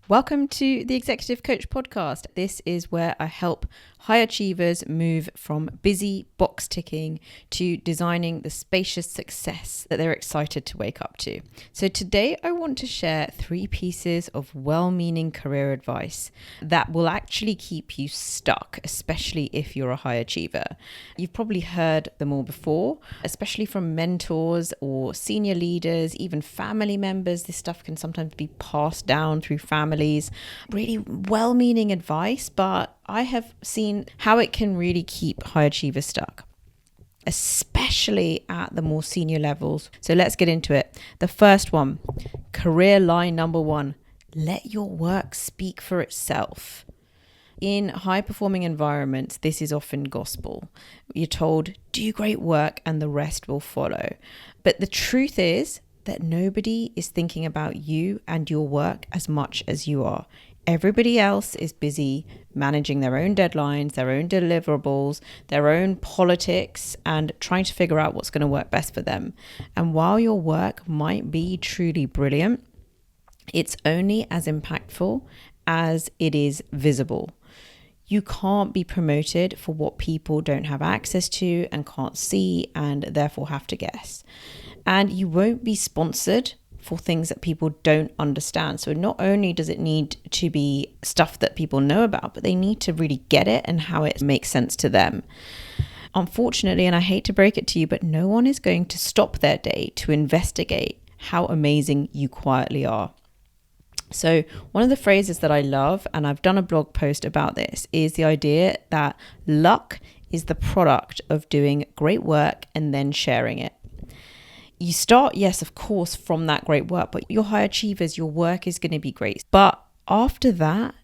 Welcome to the Executive Coach Podcast. This is where I help high achievers move from busy box ticking to designing the spacious success that they're excited to wake up to. So today I want to share 3 pieces of well-meaning career advice that will actually keep you stuck, especially if you're a high achiever. You've probably heard them all before, especially from mentors or senior leaders, even family members. This stuff can sometimes be passed down through families. Really well-meaning advice, but I have seen how it can really keep high achievers stuck, especially at the more senior levels. So let's get into it. The first one, career line number 1, let your work speak for itself. In high-performing environments, this is often gospel. You're told, do great work and the rest will follow. But the truth is that nobody is thinking about you and your work as much as you are. Everybody else is busy managing their own deadlines, their own deliverables, their own politics, and trying to figure out what's going to work best for them. And while your work might be truly brilliant, it's only as impactful as it is visible. You can't be promoted for what people don't have access to and can't see and therefore have to guess. And you won't be sponsored for things that people don't understand. So not only does it need to be stuff that people know about, but they need to really get it and how it makes sense to them. Unfortunately, and I hate to break it to you, but no one is going to stop their day to investigate how amazing you quietly are. So one of the phrases that I love, and I've done a blog post about this, is the idea that luck is the product of doing great work and then sharing it. You start, yes, of course, from that great work, but you're high achievers, your work is going to be great. But after that,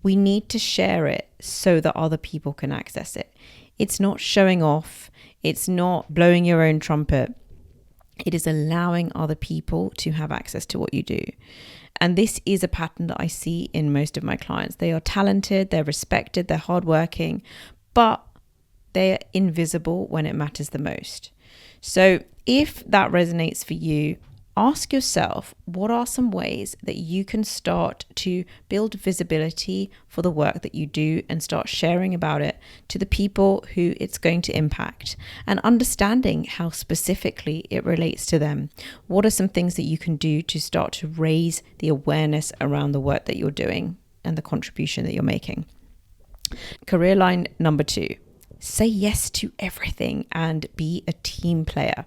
we need to share it so that other people can access it. It's not showing off. It's not blowing your own trumpet. It is allowing other people to have access to what you do. And this is a pattern that I see in most of my clients. They are talented, they're respected, they're hardworking, but they're invisible when it matters the most. So if that resonates for you, ask yourself, what are some ways that you can start to build visibility for the work that you do and start sharing about it to the people who it's going to impact, and understanding how specifically it relates to them. What are some things that you can do to start to raise the awareness around the work that you're doing and the contribution that you're making? Career line number 2. Say yes to everything and be a team player.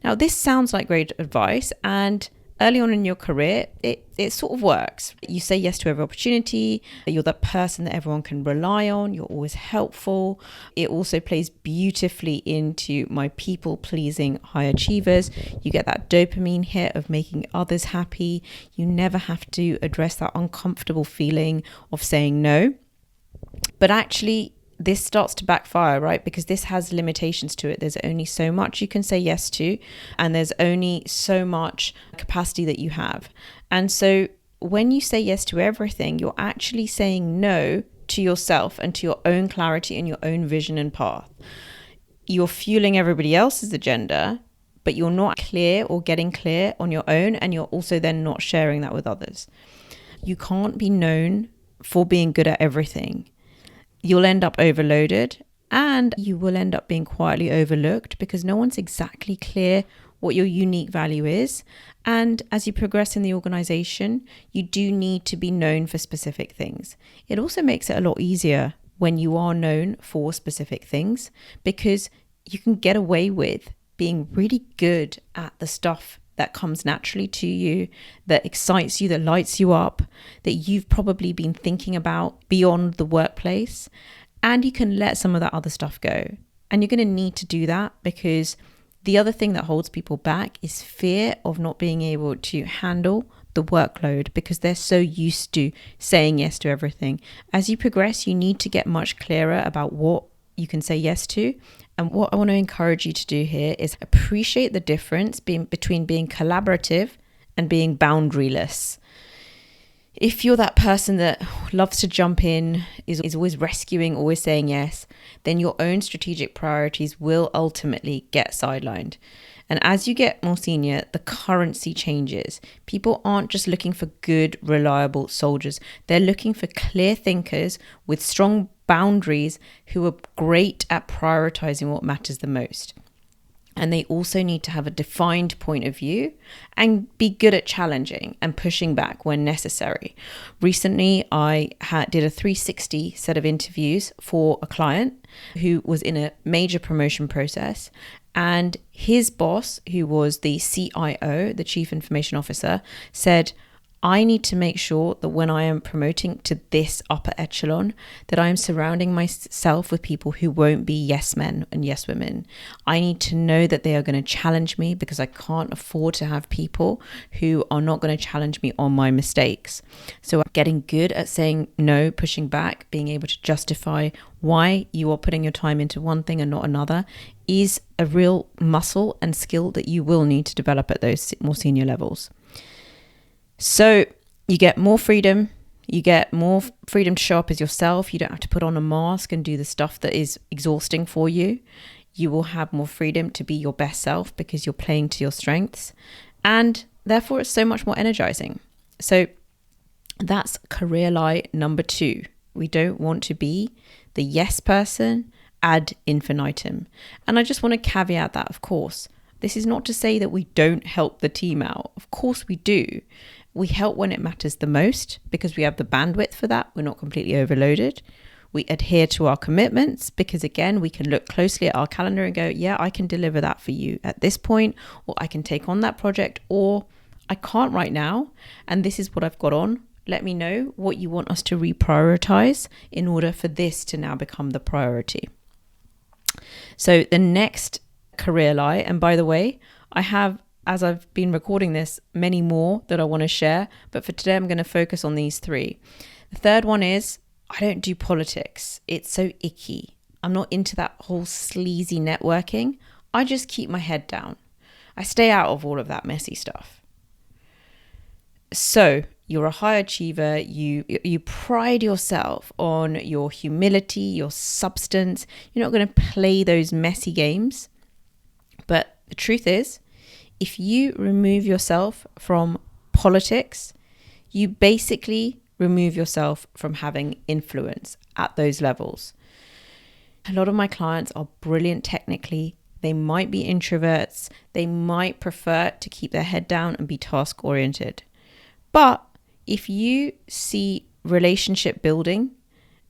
Now, this sounds like great advice, and early on in your career, it sort of works. You say yes to every opportunity. You're that person that everyone can rely on. You're always helpful. It also plays beautifully into my people-pleasing high achievers. You get that dopamine hit of making others happy. You never have to address that uncomfortable feeling of saying no. But actually, this starts to backfire, right? Because this has limitations to it. There's only so much you can say yes to, and there's only so much capacity that you have. And so when you say yes to everything, you're actually saying no to yourself and to your own clarity and your own vision and path. You're fueling everybody else's agenda, but you're not clear or getting clear on your own, and you're also then not sharing that with others. You can't be known for being good at everything. You'll end up overloaded, and you will end up being quietly overlooked because no one's exactly clear what your unique value is. And as you progress in the organization, you do need to be known for specific things. It also makes it a lot easier when you are known for specific things, because you can get away with being really good at the stuff that comes naturally to you, that excites you, that lights you up, that you've probably been thinking about beyond the workplace. And you can let some of that other stuff go. And you're going to need to do that, because the other thing that holds people back is fear of not being able to handle the workload, because they're so used to saying yes to everything. As you progress, you need to get much clearer about what you can say yes to. And what I want to encourage you to do here is appreciate the difference between being collaborative and being boundaryless. If you're that person that loves to jump in, is always rescuing, always saying yes, then your own strategic priorities will ultimately get sidelined. And as you get more senior, the currency changes. People aren't just looking for good, reliable soldiers. They're looking for clear thinkers with strong boundaries who are great at prioritizing what matters the most. And they also need to have a defined point of view and be good at challenging and pushing back when necessary. Recently, I did a 360 set of interviews for a client who was in a major promotion process. And his boss, who was the CIO, the Chief Information Officer, said, I need to make sure that when I am promoting to this upper echelon, that I am surrounding myself with people who won't be yes men and yes women. I need to know that they are going to challenge me, because I can't afford to have people who are not going to challenge me on my mistakes. So getting good at saying no, pushing back, being able to justify why you are putting your time into one thing and not another is a real muscle and skill that you will need to develop at those more senior levels. So you get more freedom. You get more freedom to show up as yourself. You don't have to put on a mask and do the stuff that is exhausting for you. You will have more freedom to be your best self because you're playing to your strengths. And therefore, it's so much more energizing. So that's career lie number 2. We don't want to be the yes person ad infinitum. And I just want to caveat that, of course. This is not to say that we don't help the team out. Of course we do. We help when it matters the most because we have the bandwidth for that. We're not completely overloaded. We adhere to our commitments because, again, we can look closely at our calendar and go, yeah, I can deliver that for you at this point, or I can take on that project, or I can't right now, and this is what I've got on. Let me know what you want us to reprioritize in order for this to now become the priority. So the next career lie, and by the way, I have, as I've been recording this, many more that I want to share, but for today I'm going to focus on these 3. The third one is, I don't do politics. It's so icky. I'm not into that whole sleazy networking. I just keep my head down. I stay out of all of that messy stuff. So you're a high achiever. You pride yourself on your humility, your substance. You're not going to play those messy games. But the truth is, if you remove yourself from politics, you basically remove yourself from having influence at those levels. A lot of my clients are brilliant technically. They might be introverts. They might prefer to keep their head down and be task oriented. But if you see relationship building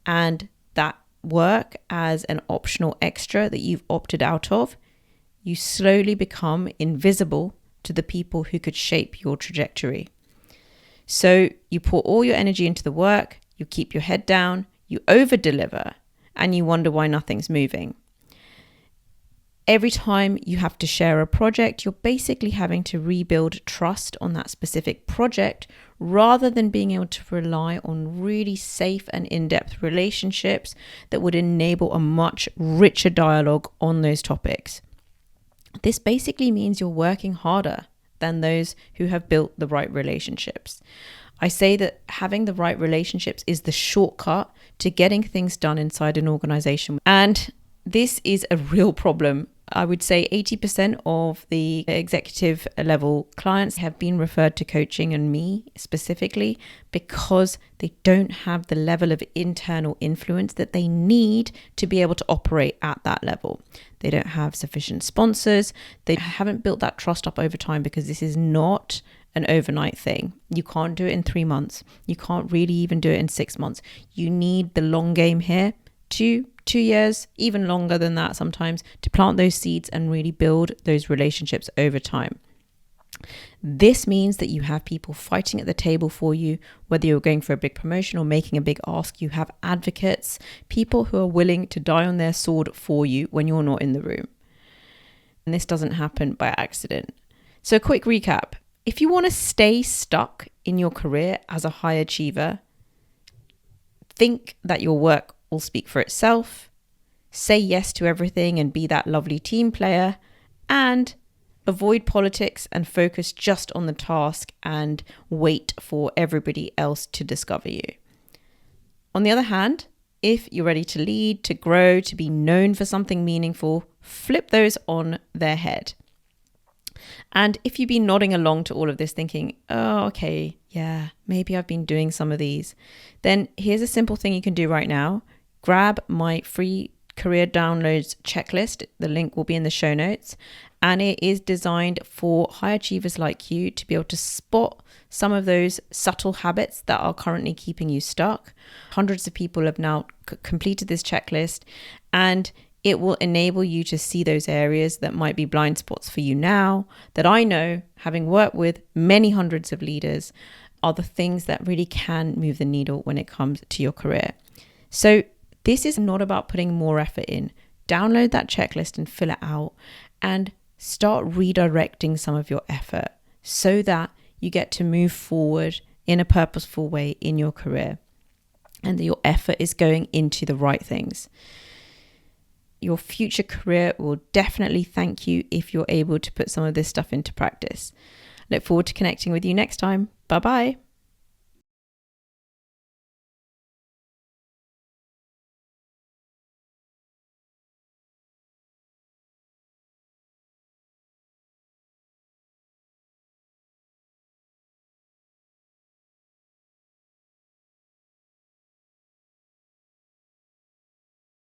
and that work as an optional extra that you've opted out of, you slowly become invisible to the people who could shape your trajectory. So you pour all your energy into the work, you keep your head down, you over-deliver, and you wonder why nothing's moving. Every time you have to share a project, you're basically having to rebuild trust on that specific project rather than being able to rely on really safe and in-depth relationships that would enable a much richer dialogue on those topics. This basically means you're working harder than those who have built the right relationships. I say that having the right relationships is the shortcut to getting things done inside an organization. And this is a real problem. I would say 80% of the executive level clients have been referred to coaching, and me specifically, because they don't have the level of internal influence that they need to be able to operate at that level. They don't have sufficient sponsors. They haven't built that trust up over time, because this is not an overnight thing. You can't do it in 3 months. You can't really even do it in 6 months. You need the long game here, 2 years, even longer than that sometimes, to plant those seeds and really build those relationships over time. This means that you have people fighting at the table for you, whether you're going for a big promotion or making a big ask. You have advocates, people who are willing to die on their sword for you when you're not in the room. And this doesn't happen by accident. So a quick recap. If you want to stay stuck in your career as a high achiever, think that your work will speak for itself, say yes to everything and be that lovely team player, and avoid politics and focus just on the task and wait for everybody else to discover you. On the other hand, if you're ready to lead, to grow, to be known for something meaningful, flip those on their head. And if you've been nodding along to all of this thinking, oh, okay, yeah, maybe I've been doing some of these, then here's a simple thing you can do right now. Grab my free career downloads checklist. The link will be in the show notes. And it is designed for high achievers like you to be able to spot some of those subtle habits that are currently keeping you stuck. Hundreds of people have now completed this checklist, and it will enable you to see those areas that might be blind spots for you now, that I know, having worked with many hundreds of leaders, are the things that really can move the needle when it comes to your career. So this is not about putting more effort in. Download that checklist and fill it out, and start redirecting some of your effort so that you get to move forward in a purposeful way in your career, and that your effort is going into the right things. Your future career will definitely thank you if you're able to put some of this stuff into practice. Look forward to connecting with you next time. Bye-bye.